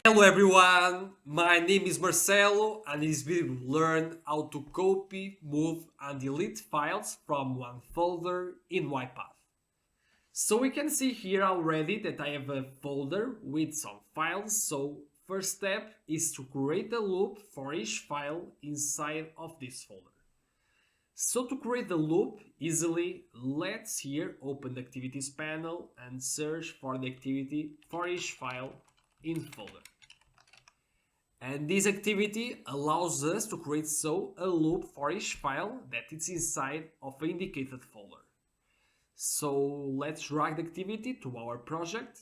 Hello everyone, my name is Marcelo and in this video we learn how to copy, move and delete files from one folder in UiPath. So we can see here already that I have a folder with some files. So first step is to create a loop for each file inside of this folder. So to create the loop easily, let's here open the activities panel and search for the activity for each file in folder. And this activity allows us to create a loop for each file that is inside of an indicated folder. So let's drag the activity to our project.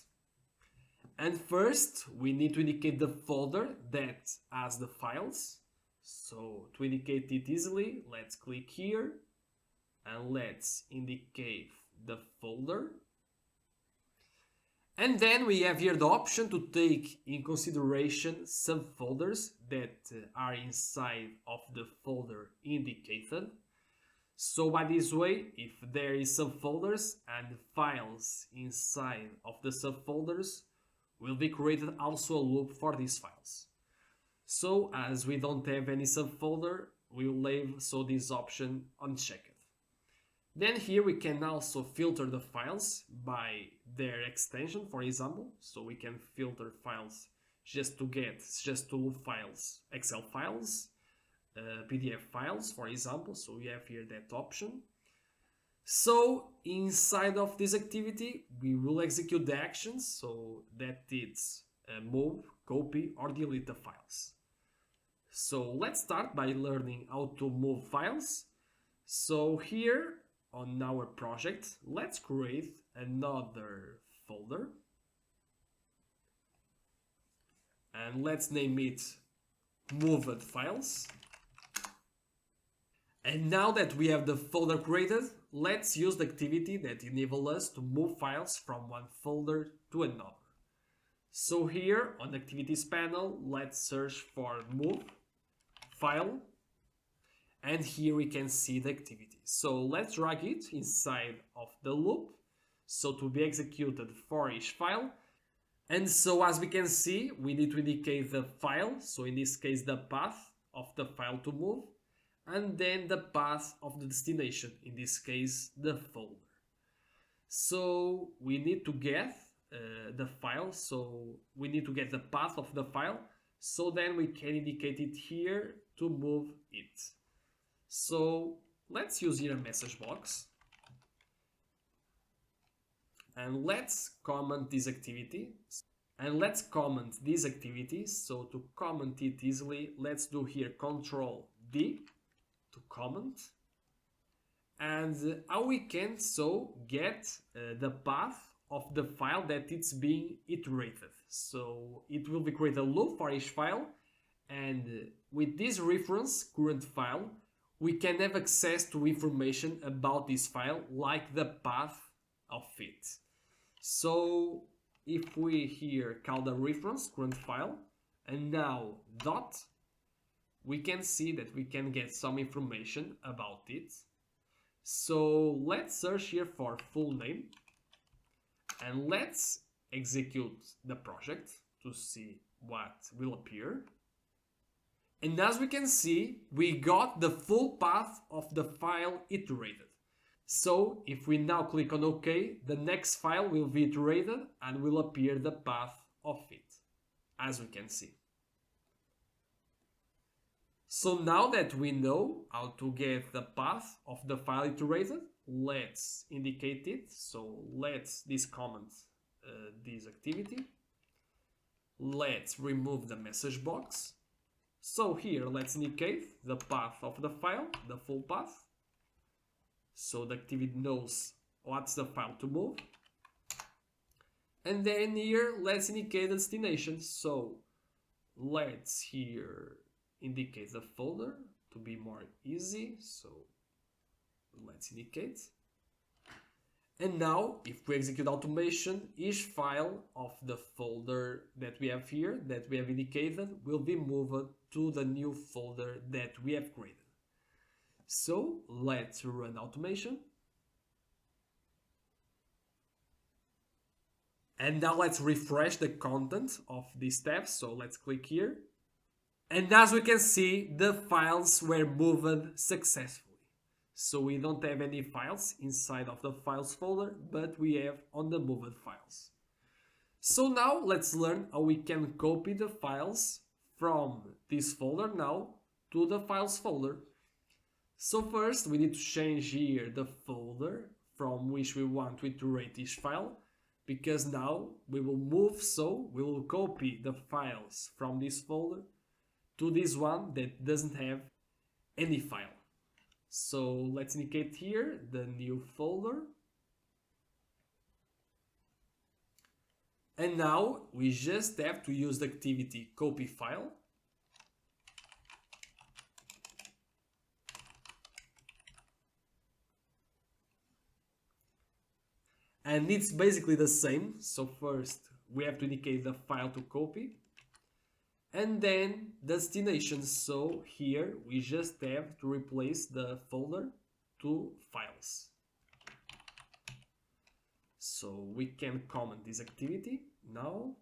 And first we need to indicate the folder that has the files. So to indicate it easily, let's click here and let's indicate the folder. And then we have here the option to take in consideration subfolders that are inside of the folder indicated. So by this way, if there is subfolders and files inside of the subfolders, will be created also a loop for these files. So as we don't have any subfolder, we will leave this option unchecked. Then here we can also filter the files by their extension, for example. So we can filter files just to loop files, Excel files, PDF files, for example. So we have here that option. So inside of this activity, we will execute the actions. So that it's move, copy or delete the files. So let's start by learning how to move files. So here on our project, let's create another folder and let's name it moved files. And now that we have the folder created, let's use the activity that enables us to move files from one folder to another. So here on the activities panel, let's search for move file. And here we can see the activity. So let's drag it inside of the loop. So to be executed for each file. And so as we can see, we need to indicate the file. So in this case, the path of the file to move. And then the path of the destination. In this case, the folder. So we need to get the file. So we need to get the path of the file. So then we can indicate it here to move it. So let's use here a message box and let's comment this activity. So to comment it easily, let's do here Control D to comment. And how we can get the path of the file that it's being iterated. So it will be create a loop for each file, and with this reference current file, we can have access to information about this file, like the path of it. So if we here call the reference current file and now dot, we can see that we can get some information about it. So let's search here for full name and let's execute the project to see what will appear. And as we can see, we got the full path of the file iterated. So if we now click on OK, the next file will be iterated and will appear the path of it, as we can see. So now that we know how to get the path of the file iterated, let's indicate it. So let's comment this activity. Let's remove the message box. So here, let's indicate the path of the file, the full path. So the activity knows what's the file to move. And then here, let's indicate the destination. So let's here indicate the folder to be more easy. So let's indicate. And now, if we execute automation, each file of the folder that we have here, that we have indicated, will be moved to the new folder that we have created. So let's run automation. And now let's refresh the content of these tabs. So let's click here. And as we can see, the files were moved successfully. So we don't have any files inside of the files folder, but we have on the moved files. So now let's learn how we can copy the files from this folder now to the files folder. So first we need to change here the folder from which we want to iterate each file, because now we will move, so we will copy the files from this folder to this one that doesn't have any file. So let's indicate here the new folder. And now we just have to use the activity copy file. And it's basically the same. So first we have to indicate the file to copy. And then destination. So here we just have to replace the folder to files. So we can comment this activity now.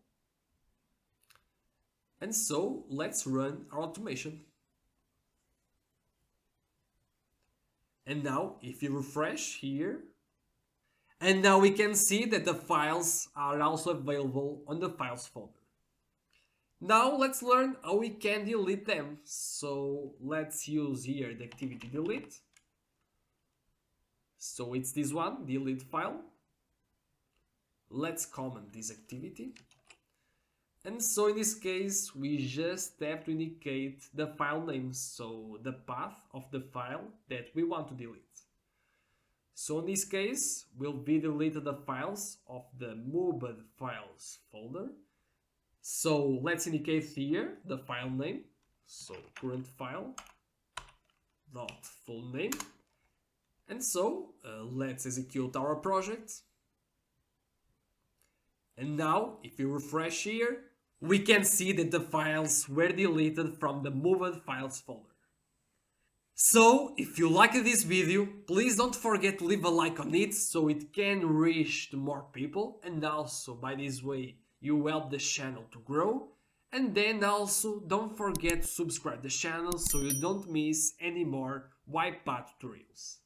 And so let's run our automation. And now if you refresh here, and now we can see that the files are also available on the files folder. Now let's learn how we can delete them. So let's use here the activity delete. So it's this one, delete file. Let's comment this activity. And so in this case, we just have to indicate the file name, so the path of the file that we want to delete. So in this case, will be deleted the files of the moved files folder. So let's indicate here the file name. So current file dot full name. And so let's execute our project. And now if you refresh here, we can see that the files were deleted from the moved files folder. So if you liked this video, please don't forget to leave a like on it so it can reach to more people, and also by this way you help the channel to grow. And then also don't forget to subscribe the channel so you don't miss any more UiPath tutorials.